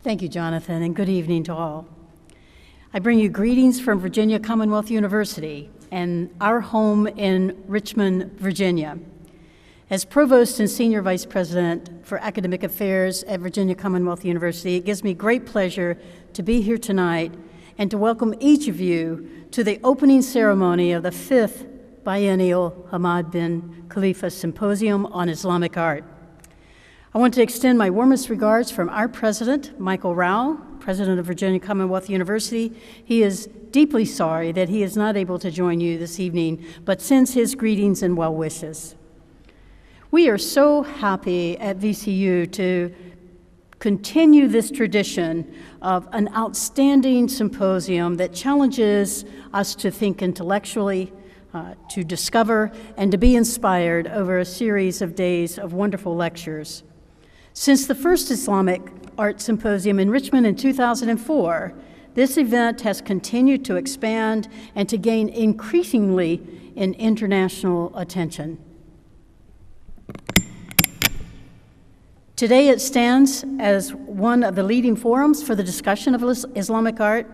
Thank you, Jonathan, and good evening to all. I bring you greetings from Virginia Commonwealth University and our home in Richmond, Virginia. As Provost and Senior Vice President for Academic Affairs at Virginia Commonwealth University, it gives me great pleasure to be here tonight and to welcome each of you to the opening ceremony of the 5th biennial Hamad bin Khalifa Symposium on Islamic Art. I want to extend my warmest regards from our president, Michael Rao, president of Virginia Commonwealth University. He is deeply sorry that he is not able to join you this evening, but sends his greetings and well wishes. We are so happy at VCU to continue this tradition of an outstanding symposium that challenges us to think intellectually, to discover, and to be inspired over a series of days of wonderful lectures. Since the first Islamic Art Symposium in Richmond in 2004, this event has continued to expand and to gain increasingly in international attention. Today it stands as one of the leading forums for the discussion of Islamic art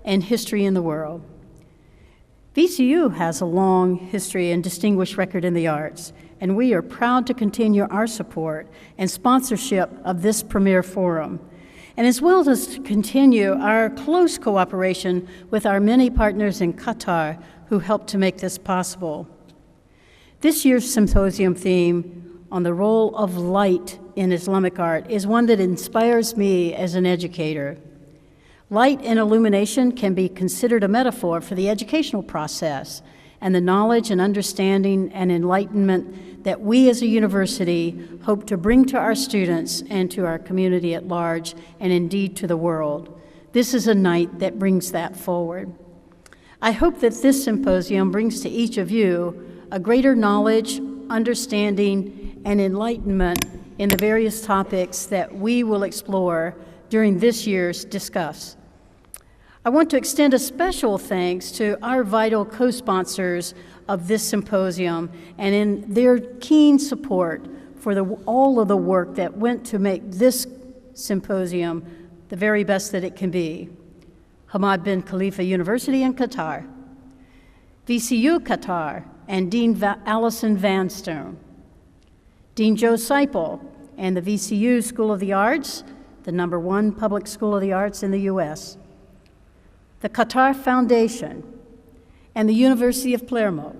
and history in the world. VCU has a long history and distinguished record in the arts, and we are proud to continue our support and sponsorship of this premier forum, and as well as to continue our close cooperation with our many partners in Qatar who helped to make this possible. This year's symposium theme on the role of light in Islamic art is one that inspires me as an educator. Light and illumination can be considered a metaphor for the educational process and the knowledge and understanding and enlightenment that we as a university hope to bring to our students and to our community at large, and indeed to the world. This is a night that brings that forward. I hope that this symposium brings to each of you a greater knowledge, understanding, and enlightenment in the various topics that we will explore during this year's discuss. I want to extend a special thanks to our vital co-sponsors of this symposium and in their keen support for all of the work that went to make this symposium the very best that it can be. Hamad bin Khalifa University in Qatar, VCU Qatar, and Dean Alison Vanstone, Dean Joe Seipel, and the VCU School of the Arts, the #1 public school of the arts in the U.S., the Qatar Foundation, and the University of Palermo.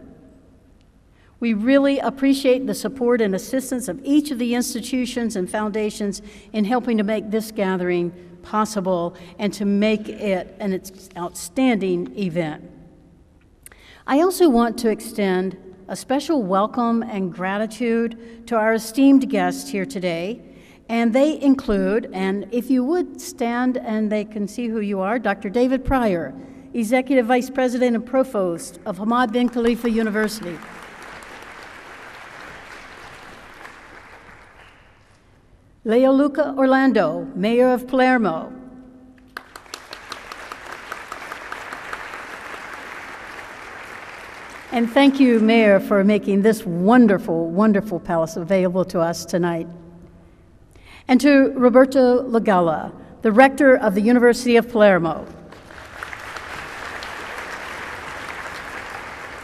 We really appreciate the support and assistance of each of the institutions and foundations in helping to make this gathering possible and to make it an outstanding event. I also want to extend a special welcome and gratitude to our esteemed guests here today, and they include, and if you would stand and they can see who you are, Dr. David Pryor, Executive Vice President and Provost of Hamad bin Khalifa University. Leoluca Orlando, Mayor of Palermo. And thank you, Mayor, for making this wonderful, wonderful palace available to us tonight. And to Roberto Lagalla, the Rector of the University of Palermo.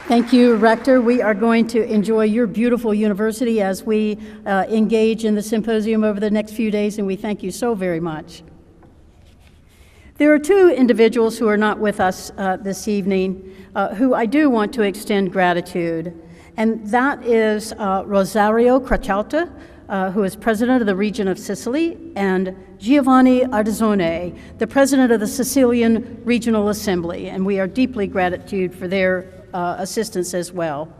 Thank you, Rector. We are going to enjoy your beautiful university as we engage in the symposium over the next few days, and we thank you so very much. There are two individuals who are not with us this evening who I do want to extend gratitude, and that is Rosario Cracciata, who is president of the region of Sicily, and Giovanni Ardizzone, the president of the Sicilian Regional Assembly, and we are deeply grateful for their assistance as well.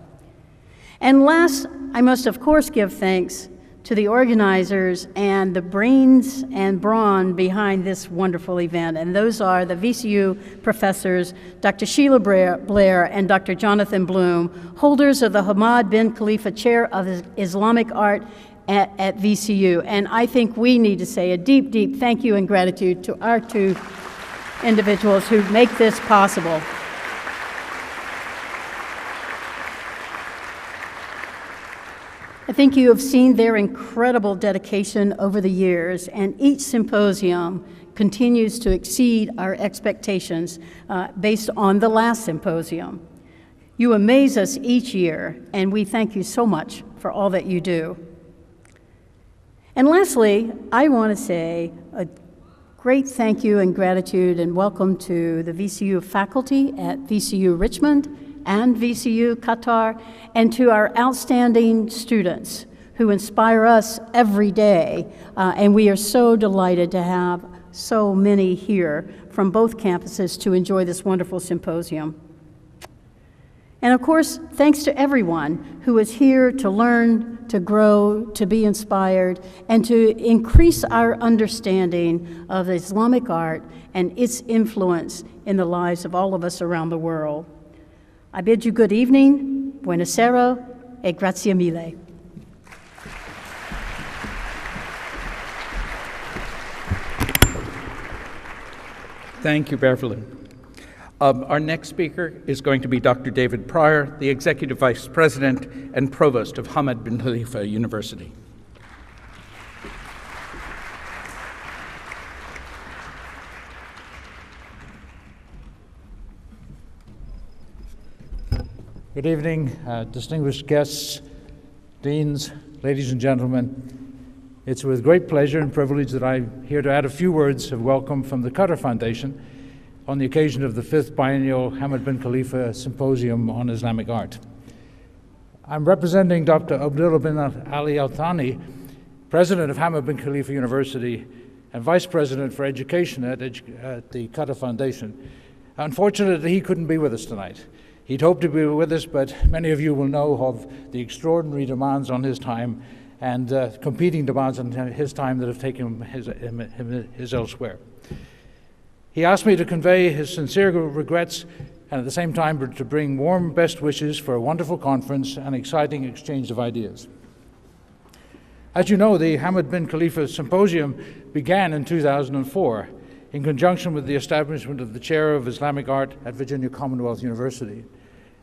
And last, I must of course give thanks to the organizers and the brains and brawn behind this wonderful event, and those are the VCU professors, Dr. Sheila Blair and Dr. Jonathan Bloom, holders of the Hamad bin Khalifa Chair of Islamic Art at VCU. And I think we need to say a deep, deep thank you and gratitude to our two individuals who make this possible. I think you have seen their incredible dedication over the years, and each symposium continues to exceed our expectations based on the last symposium. You amaze us each year, and we thank you so much for all that you do. And lastly, I want to say a great thank you and gratitude and welcome to the VCU faculty at VCU Richmond and VCU Qatar, and to our outstanding students who inspire us every day. And we are so delighted to have so many here from both campuses to enjoy this wonderful symposium. And of course, thanks to everyone who is here to learn, to grow, to be inspired, and to increase our understanding of Islamic art and its influence in the lives of all of us around the world. I bid you good evening, buonasera, e grazie mille. Thank you, Beverly. Our next speaker is going to be Dr. David Pryor, the Executive Vice President and Provost of Hamad bin Khalifa University. Good evening, distinguished guests, deans, ladies and gentlemen. It's with great pleasure and privilege that I'm here to add a few words of welcome from the Qatar Foundation on the occasion of the 5th biennial Hamad bin Khalifa Symposium on Islamic Art. I'm representing Dr. Abdullah bin Ali Al-Thani, President of Hamad bin Khalifa University and Vice President for Education at the Qatar Foundation. Unfortunately, he couldn't be with us tonight. He'd hoped to be with us, but many of you will know of the extraordinary demands on his time and competing demands on his time that have taken his elsewhere. He asked me to convey his sincere regrets and at the same time to bring warm best wishes for a wonderful conference and exciting exchange of ideas. As you know, the Hamad bin Khalifa Symposium began in 2004 in conjunction with the establishment of the Chair of Islamic Art at Virginia Commonwealth University,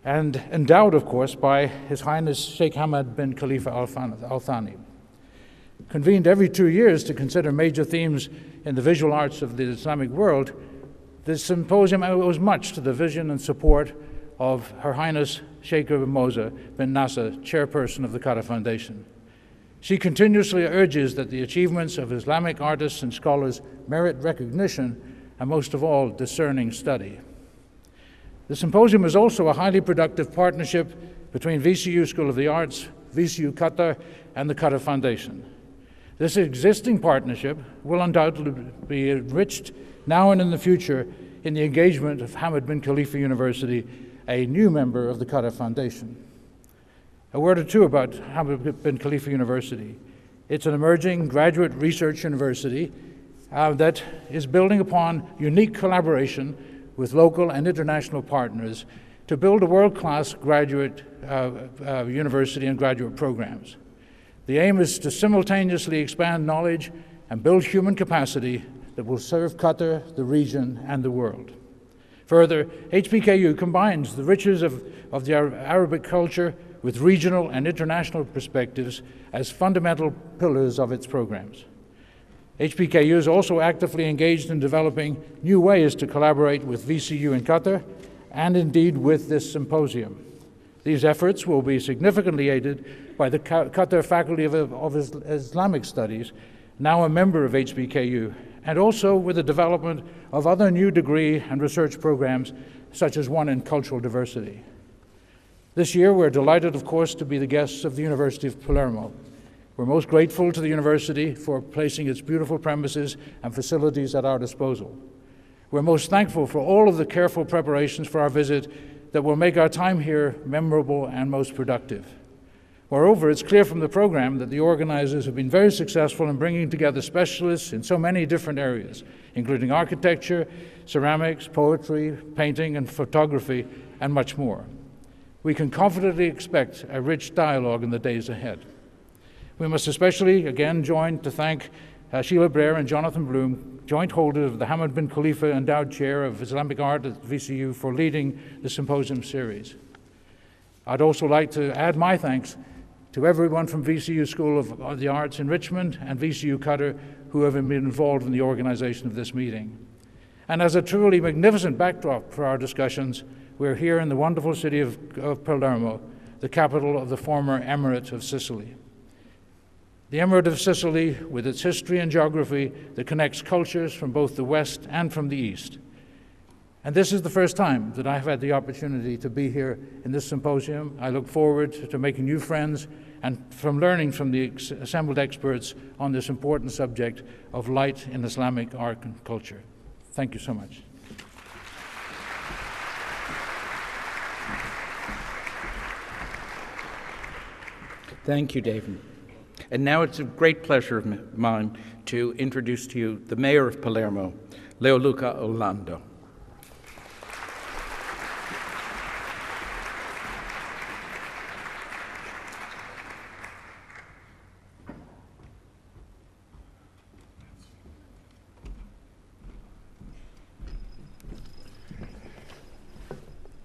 and endowed, of course, by His Highness Sheikh Hamad bin Khalifa Al-Thani. Convened every 2 years to consider major themes in the visual arts of the Islamic world, this symposium owes much to the vision and support of Her Highness Sheikh Moza bin Nasser, chairperson of the Qatar Foundation. She continuously urges that the achievements of Islamic artists and scholars merit recognition and, most of all, discerning study. The symposium is also a highly productive partnership between VCU School of the Arts, VCU Qatar, and the Qatar Foundation. This existing partnership will undoubtedly be enriched now and in the future in the engagement of Hamad bin Khalifa University, a new member of the Qatar Foundation. A word or two about Hamad bin Khalifa University. It's an emerging graduate research university that is building upon unique collaboration with local and international partners to build a world-class graduate university and graduate programs. The aim is to simultaneously expand knowledge and build human capacity that will serve Qatar, the region, and the world. Further, HBKU combines the riches of the Arabic culture with regional and international perspectives as fundamental pillars of its programs. HBKU is also actively engaged in developing new ways to collaborate with VCU in Qatar and indeed with this symposium. These efforts will be significantly aided by the Qatar Faculty of Islamic Studies, now a member of HBKU, and also with the development of other new degree and research programs, such as one in cultural diversity. This year, we're delighted, of course, to be the guests of the University of Palermo. We're most grateful to the university for placing its beautiful premises and facilities at our disposal. We're most thankful for all of the careful preparations for our visit that will make our time here memorable and most productive. Moreover, it's clear from the program that the organizers have been very successful in bringing together specialists in so many different areas, including architecture, ceramics, poetry, painting, and photography, and much more. We can confidently expect a rich dialogue in the days ahead. We must especially, again, join to thank Sheila Blair and Jonathan Bloom, joint holders of the Hamad bin Khalifa Endowed Chair of Islamic Art at VCU, for leading the symposium series. I'd also like to add my thanks to everyone from VCU School of the Arts in Richmond and VCU Qatar who have been involved in the organization of this meeting. And as a truly magnificent backdrop for our discussions, we're here in the wonderful city of Palermo, the capital of the former Emirate of Sicily. The Emirate of Sicily, with its history and geography that connects cultures from both the West and from the East. And this is the first time that I've had the opportunity to be here in this symposium. I look forward to making new friends and from learning from the assembled experts on this important subject of light in Islamic art and culture. Thank you so much. Thank you, David. And now it's a great pleasure of mine to introduce to you the mayor of Palermo, Leoluca Orlando.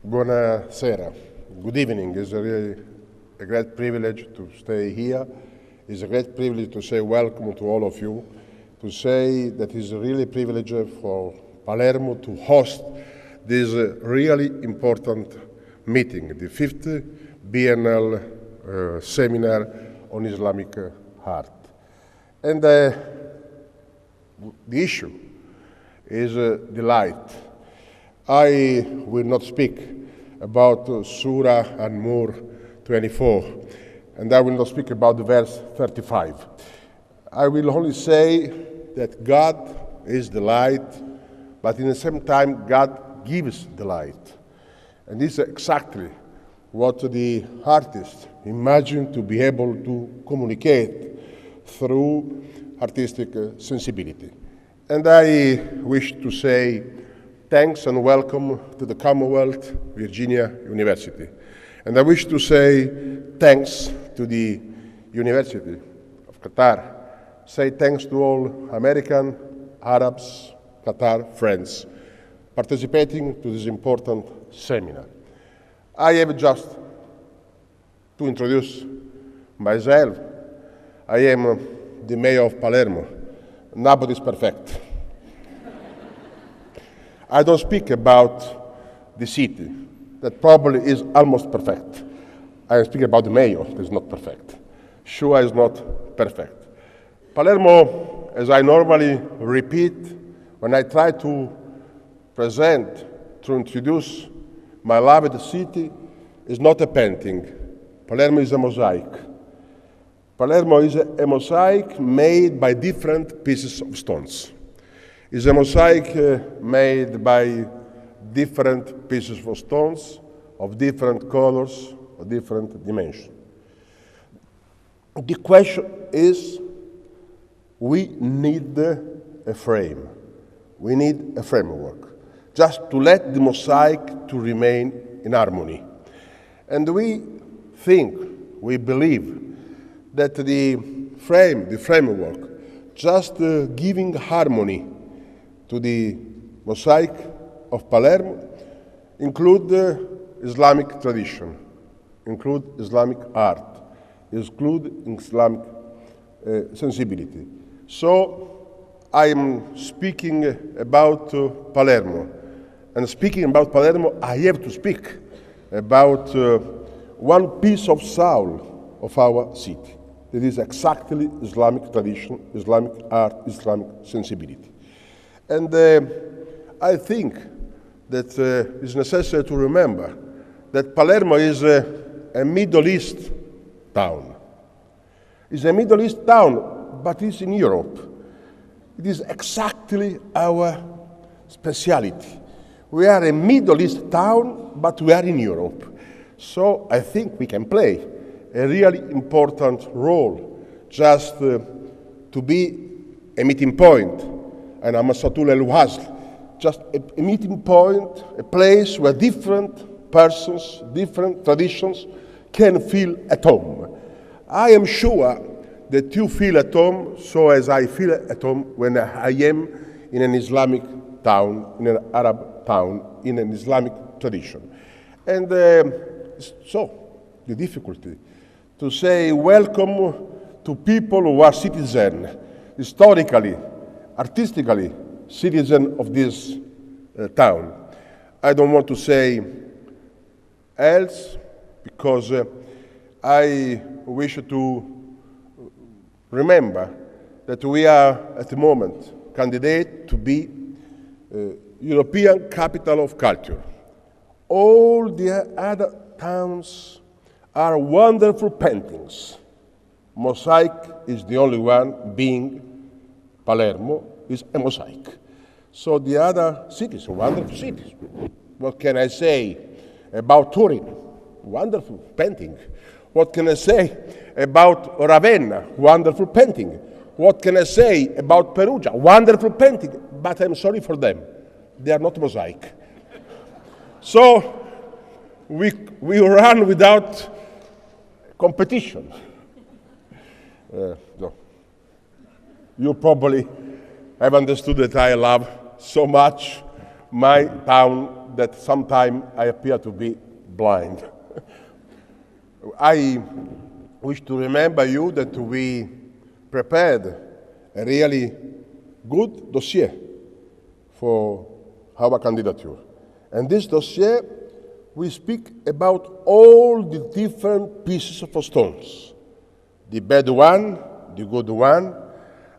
Buonasera. Good evening. It's really a great privilege to stay here. It's a great privilege to say welcome to all of you, to say that it's a really privilege for Palermo to host this really important meeting, the 5th biennial seminar on Islamic art. And the issue is the light. I will not speak about Surah An-Nur 24, and I will not speak about the verse 35. I will only say that God is the light, but in the same time, God gives the light. And this is exactly what the artist imagined to be able to communicate through artistic sensibility. And I wish to say thanks and welcome to the Commonwealth Virginia University. And I wish to say thanks to the University of Qatar. Say thanks to all American, Arabs, Qatar friends participating to this important seminar. I have just to introduce myself. I am the mayor of Palermo. Nobody's perfect. I don't speak about the city that probably is almost perfect. I speak about the mayor that is not perfect. Sure is not perfect. Palermo, as I normally repeat when I try to present, to introduce my beloved city, is not a painting. Palermo is a mosaic. Palermo is a mosaic made by different pieces of stones. It's a mosaic made by different pieces of stones, of different colors, of different dimensions. The question is, we need a frame. We need a framework, just to let the mosaic to remain in harmony. And we think, we believe, that the framework, just giving harmony to the mosaic of Palermo, include Islamic tradition, include Islamic art, include Islamic sensibility. So I am speaking about Palermo. And speaking about Palermo, I have to speak about one piece of soul of our city. It is exactly Islamic tradition, Islamic art, Islamic sensibility. And I think that it's necessary to remember that Palermo is a Middle East town. It's a Middle East town, but it's in Europe. It is exactly our speciality. We are a Middle East town, but we are in Europe. So I think we can play a really important role, just to be a meeting point, and Amasatul el-Wasl, just a meeting point, a place where different persons, different traditions can feel at home. I am sure that you feel at home, so as I feel at home when I am in an Islamic town, in an Arab town, in an Islamic tradition. And so, the difficulty to say welcome to people who are citizens. historically, artistically, citizen of this town. I don't want to say else because I wish to remember that we are at the moment candidate to be European capital of culture. All the other towns are wonderful paintings. Mosaic is the only one, being Palermo is a mosaic. So the other cities are wonderful cities. What can I say about Turin? Wonderful painting. What can I say about Ravenna? Wonderful painting. What can I say about Perugia? Wonderful painting. But I'm sorry for them. They are not mosaic. So we run without competition. No. You probably have understood that I love so much my town that sometimes I appear to be blind. I wish to remember you that we prepared a really good dossier for our candidature. And this dossier, we speak about all the different pieces of stones. The bad one, the good one,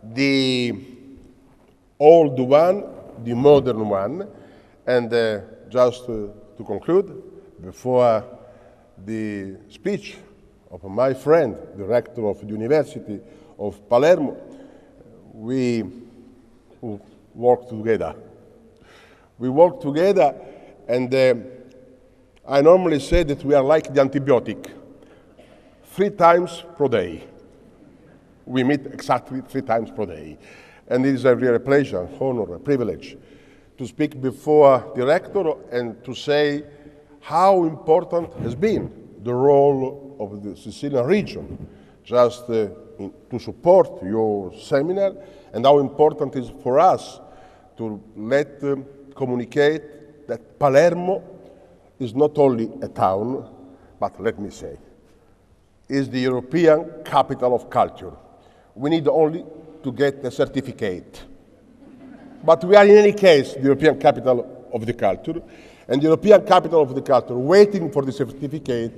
the old one, the modern one. And just to conclude, before the speech of my friend, the rector of the University of Palermo, we work together. We work together, and I normally say that we are like the antibiotic, 3 times per day. We meet exactly 3 times per day. And it is a real pleasure, honor, a privilege to speak before the rector and to say how important has been the role of the Sicilian region just to support your seminar, and how important it is for us to communicate that Palermo is not only a town, but let me say, is the European capital of culture. We need only to get a certificate. But we are in any case the European capital of the culture, and the European capital of the culture, waiting for the certificate,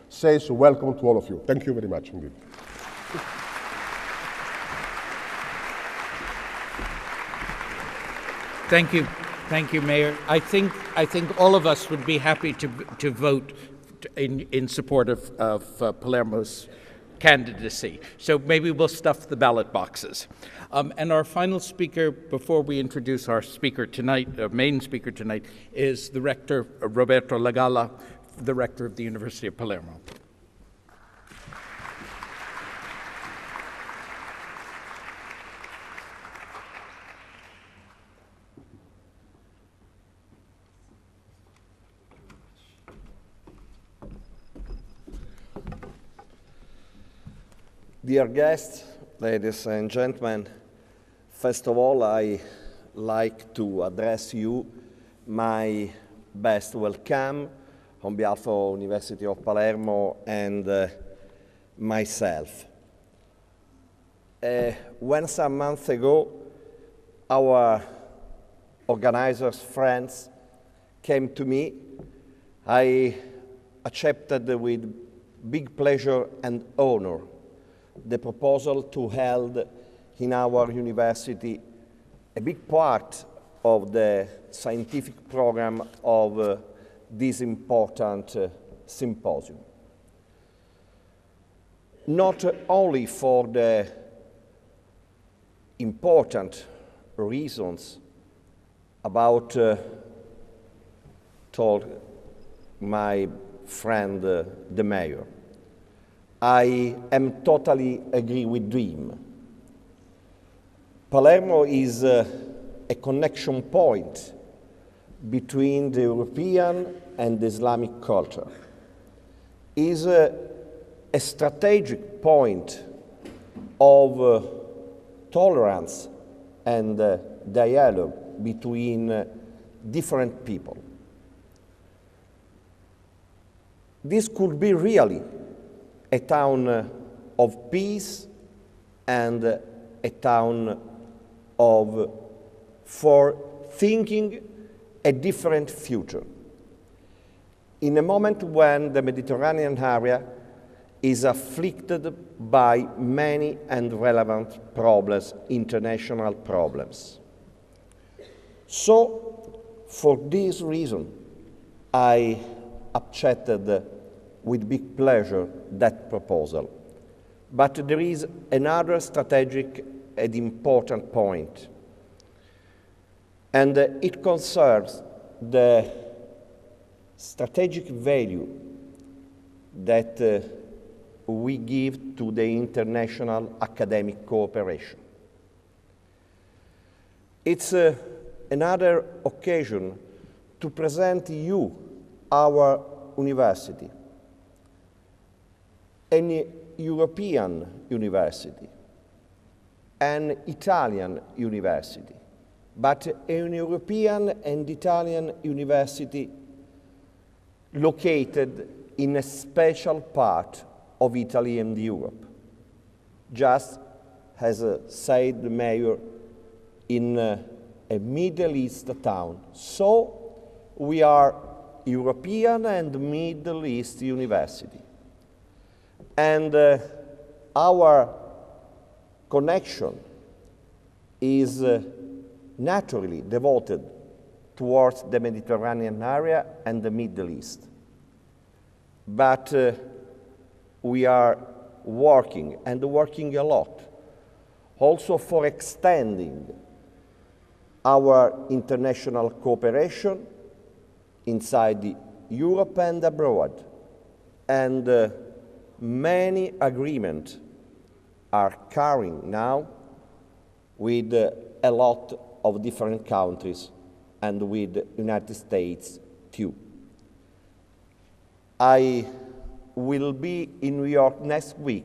says welcome to all of you. Thank you very much indeed. Thank you, Mayor. I think all of us would be happy to vote in support of Palermo's candidacy. So maybe we'll stuff the ballot boxes. And our final speaker, before we introduce our speaker tonight, main speaker tonight, is the rector, Roberto Lagalla, the rector of the University of Palermo. Dear guests, ladies and gentlemen, first of all, I like to address you my best welcome on behalf of University of Palermo and myself. When some months ago, our organizers' friends came to me, I accepted with big pleasure and honor the proposal to hold in our university a big part of the scientific program of this important symposium. Not only for the important reasons about told my friend the mayor. I am totally agree with him. Palermo is a connection point between the European and the Islamic culture. Is a strategic point of tolerance and dialogue between different people. This could be really a town of peace and a town for thinking a different future. In a moment when the Mediterranean area is afflicted by many and relevant problems, international problems. So, for this reason, I accepted with big pleasure that proposal. But there is another strategic and important point, and it concerns the strategic value that we give to the international academic cooperation. It's another occasion to present you our university, an European university, an Italian university, but an European and Italian university located in a special part of Italy and Europe, just as said the mayor, in a Middle East town. So we are European and Middle East university. And our connection is naturally devoted towards the Mediterranean area and the Middle East. But we are working, and working a lot, also for extending our international cooperation inside Europe and abroad. And many agreements are carrying now with a lot of different countries and with the United States too. I will be in New York next week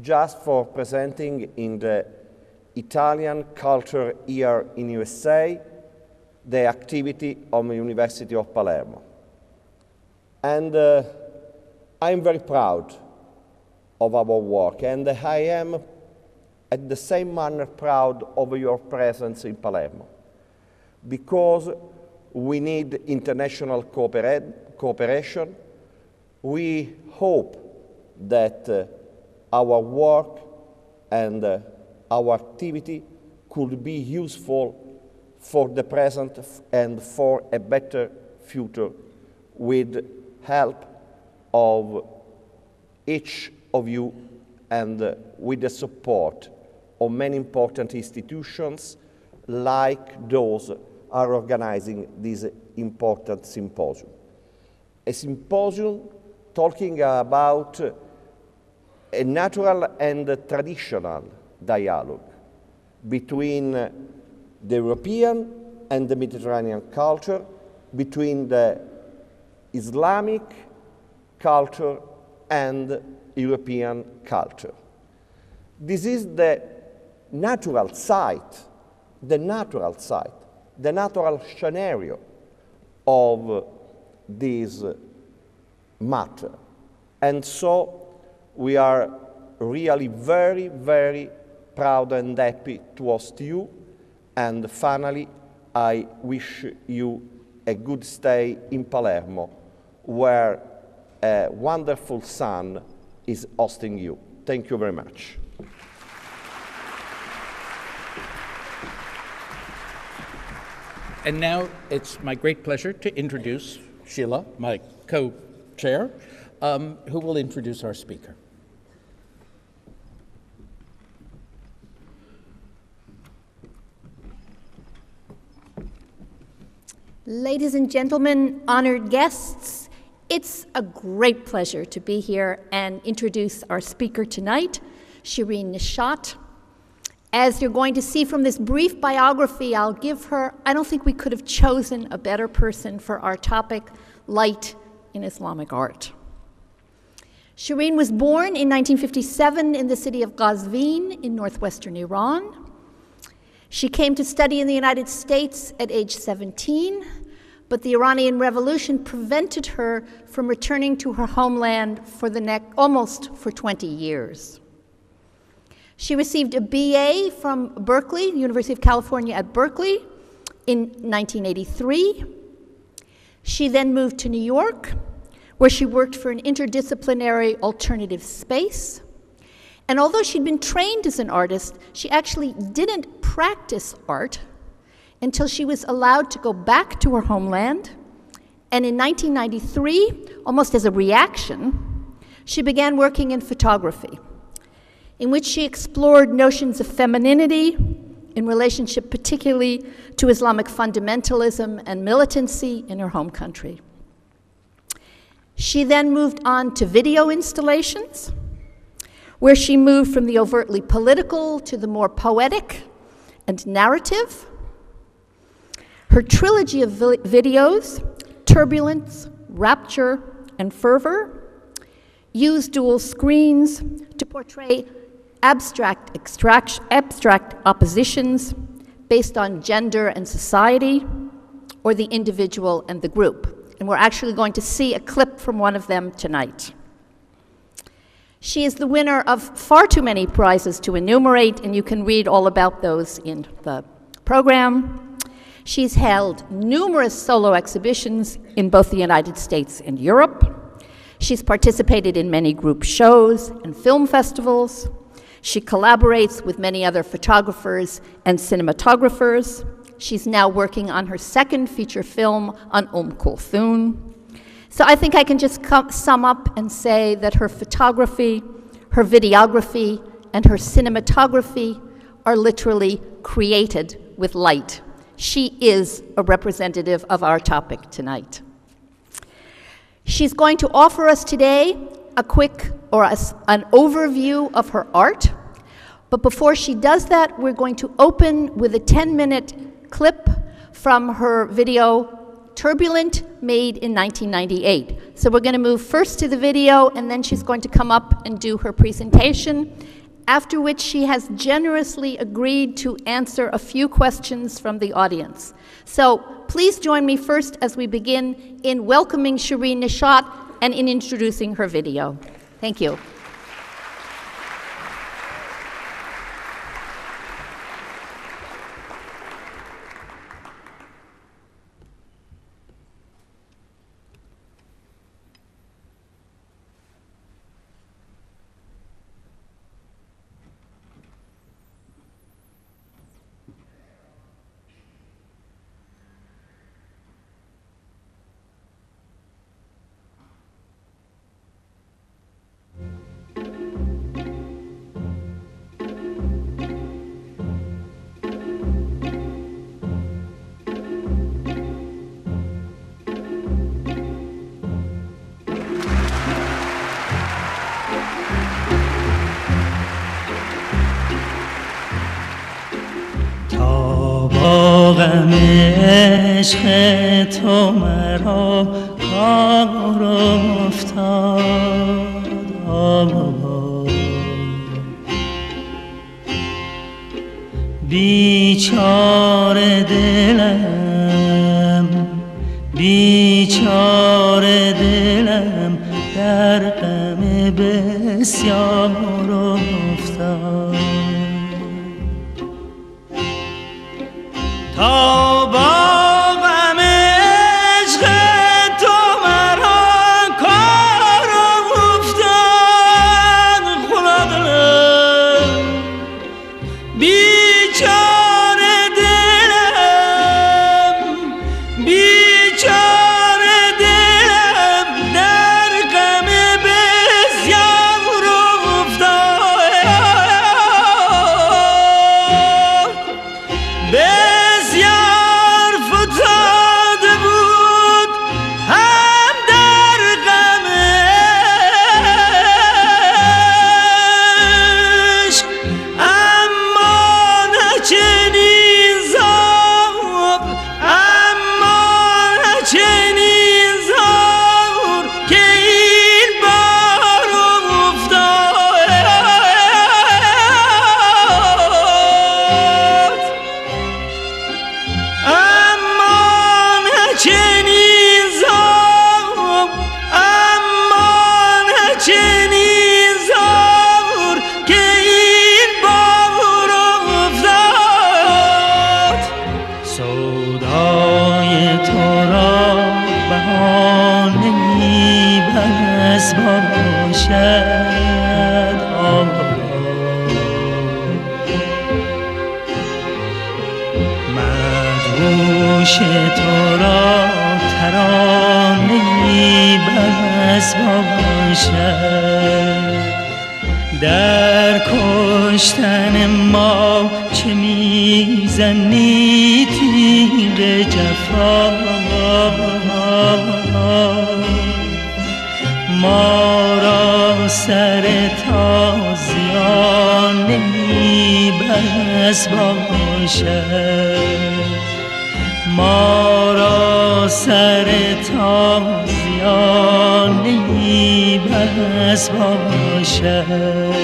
just for presenting in the Italian Culture Year in USA the activity of the University of Palermo. And I'm very proud of our work, and I am at the same manner proud of your presence in Palermo, because we need international cooperation. We hope that our work and our activity could be useful for the present and for a better future, with help of each of you and with the support of many important institutions like those are organizing this important symposium. A symposium talking about a natural and traditional dialogue between the European and the Mediterranean culture, between the Islamic culture and European culture. This is the natural site, the natural scenario of this matter. And so we are really very, very proud and happy to host you. And finally, I wish you a good stay in Palermo, where a wonderful son is hosting you. Thank you very much. And now it's my great pleasure to introduce Sheila, my co-chair, who will introduce our speaker. Ladies and gentlemen, honored guests, it's a great pleasure to be here and introduce our speaker tonight, Shirin Neshat. As you're going to see from this brief biography I'll give her, I don't think we could have chosen a better person for our topic, light in Islamic art. Shirin was born in 1957 in the city of Qazvin in northwestern Iran. She came to study in the United States at age 17, but the Iranian Revolution prevented her from returning to her homeland for almost 20 years. She received a BA from Berkeley, University of California at Berkeley, in 1983. She then moved to New York, where she worked for an interdisciplinary alternative space. And although she'd been trained as an artist, she actually didn't practice art until she was allowed to go back to her homeland. And in 1993, almost as a reaction, she began working in photography, in which she explored notions of femininity in relationship particularly to Islamic fundamentalism and militancy in her home country. She then moved on to video installations, where she moved from the overtly political to the more poetic and narrative. Her trilogy of videos, Turbulence, Rapture, and Fervor, use dual screens to portray abstract oppositions based on gender and society, or the individual and the group. And we're actually going to see a clip from one of them tonight. She is the winner of far too many prizes to enumerate, and you can read all about those in the program. She's held numerous solo exhibitions in both the United States and Europe. She's participated in many group shows and film festivals. She collaborates with many other photographers and cinematographers. She's now working on her second feature film on Kulthum. So I think I can just sum up and say that her photography, her videography, and her cinematography are literally created with light. She is a representative of our topic tonight. She's going to offer us today a quick an overview of her art. But before she does that, we're going to open with a 10-minute clip from her video, Turbulent, made in 1998. So we're going to move first to the video, and then she's going to come up and do her presentation, after which she has generously agreed to answer a few questions from the audience. So please join me first as we begin in welcoming Shirin Neshat and in introducing her video. Thank you. غم عشق تو مرا کار افتاد بیچاره دلم در غم بسیار افتاد تا با غم عشق تو مرا کار افتاد خدا دلم بیچاره دلم در غم بسیار افتاد بسیار مدهوش تو را ترانه‌ای بس باشد. در کشتن ما چه میزنی تیغ جفا، ما را سر تازیانه‌ای بس باشد. ما را سر تازیانه‌ای بس باشد.